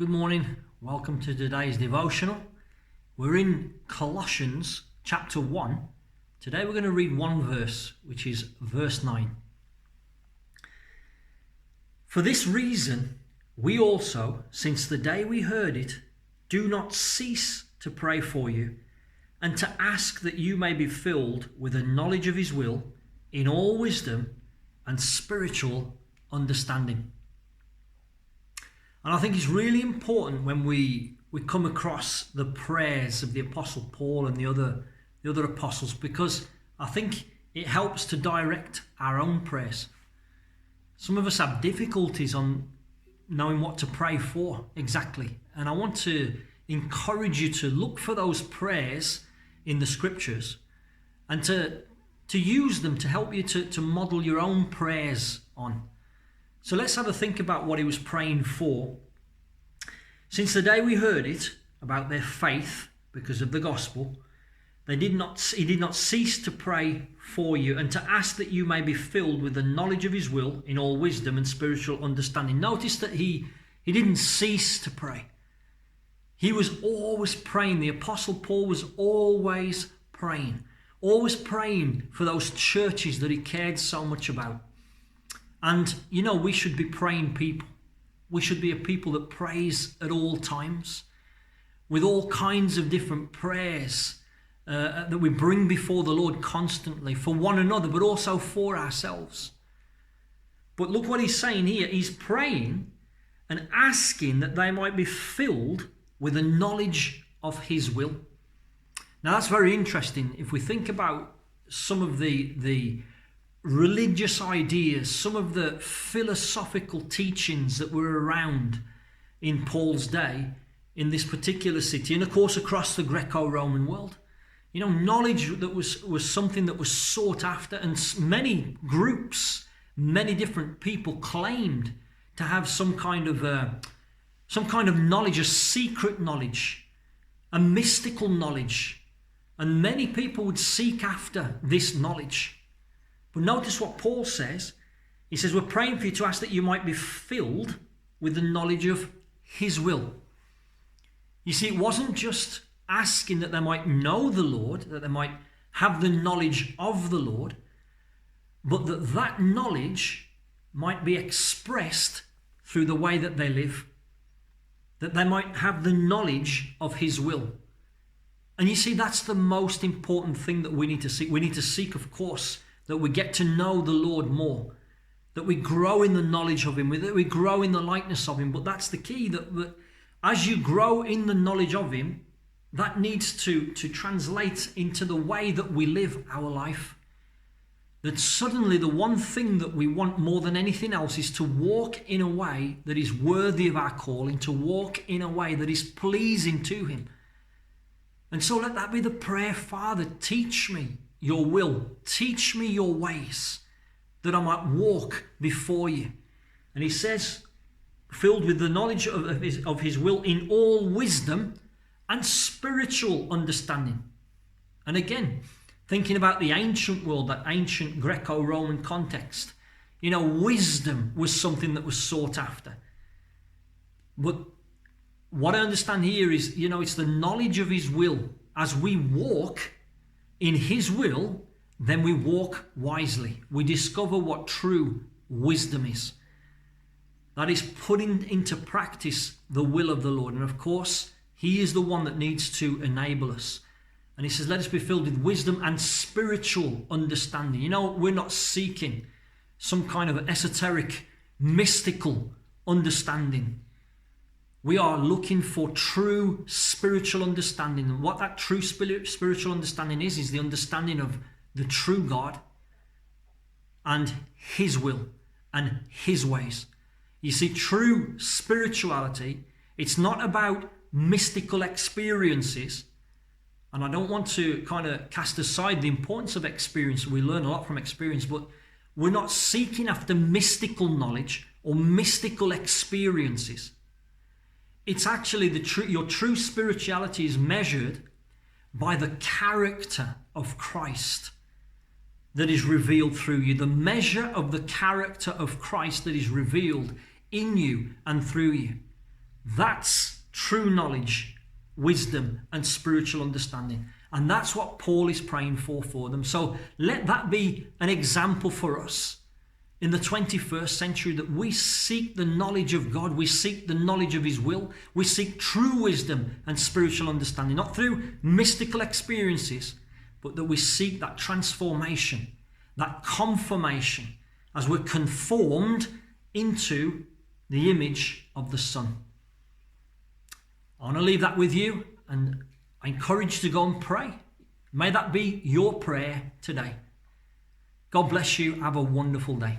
Good morning. Welcome to today's devotional. We're in Colossians chapter 1. Today we're going to read one verse, which is verse 9. For this reason, we also, since the day we heard it, do not cease to pray for you and to ask that you may be filled with a knowledge of his will in all wisdom and spiritual understanding. And I think it's really important when we come across the prayers of the Apostle Paul and the other apostles, because I think it helps to direct our own prayers. Some of us have difficulties on knowing what to pray for exactly. And I want to encourage you to look for those prayers in the scriptures and to use them to help you to model your own prayers on. So let's have a think about what he was praying for. Since the day we heard it, about their faith because of the gospel, he did not cease to pray for you and to ask that you may be filled with the knowledge of his will in all wisdom and spiritual understanding. Notice that he didn't cease to pray. He was always praying. The Apostle Paul was always praying for those churches that he cared so much about. And, we should be praying people. We should be a people that prays at all times with all kinds of different prayers that we bring before the Lord constantly for one another, but also for ourselves. But look what he's saying here. He's praying and asking that they might be filled with the knowledge of his will. Now that's very interesting. If we think about some of the religious ideas, some of the philosophical teachings that were around in Paul's day in this particular city, and of course across the Greco-Roman world. Knowledge that was something that was sought after, and many groups, many different people claimed to have some kind of knowledge, a secret knowledge, a mystical knowledge, and many people would seek after this knowledge. But notice what Paul says. He says, we're praying for you to ask that you might be filled with the knowledge of his will. You see, it wasn't just asking that they might know the Lord, that they might have the knowledge of the Lord, but that knowledge might be expressed through the way that they live, that they might have the knowledge of his will. And you see, that's the most important thing that we need to seek. We need to seek, of course, that we get to know the Lord more, that we grow in the knowledge of him, that we grow in the likeness of him. But that's the key, that as you grow in the knowledge of him, that needs to translate into the way that we live our life. That suddenly the one thing that we want more than anything else is to walk in a way that is worthy of our calling, to walk in a way that is pleasing to him. And so let that be the prayer. Father, teach me your will, teach me your ways, that I might walk before you. And he says, filled with the knowledge of his will in all wisdom and spiritual understanding. And again, thinking about the ancient world, that ancient Greco-Roman context, wisdom was something that was sought after. But what I understand here is, it's the knowledge of his will. As we walk in his will, then we walk wisely. We discover what true wisdom is. That is putting into practice the will of the Lord. And of course, he is the one that needs to enable us. And he says, let us be filled with wisdom and spiritual understanding. We're not seeking some kind of esoteric, mystical understanding. We are looking for true spiritual understanding. And what that true spiritual understanding is the understanding of the true God and his will and his ways. You see, true spirituality, it's not about mystical experiences. And I don't want to kind of cast aside the importance of experience. We learn a lot from experience, but we're not seeking after mystical knowledge or mystical experiences. It's actually your true spirituality is measured by the character of Christ that is revealed through you. The measure of the character of Christ that is revealed in you and through you. That's true knowledge, wisdom, and spiritual understanding. And that's what Paul is praying for them. So let that be an example for us in the 21st century, that we seek the knowledge of God, we seek the knowledge of his will, we seek true wisdom and spiritual understanding, not through mystical experiences, but that we seek that transformation, that confirmation, as we're conformed into the image of the Son. I want to leave that with you, and I encourage you to go and pray. May that be your prayer today. God bless you. Have a wonderful day.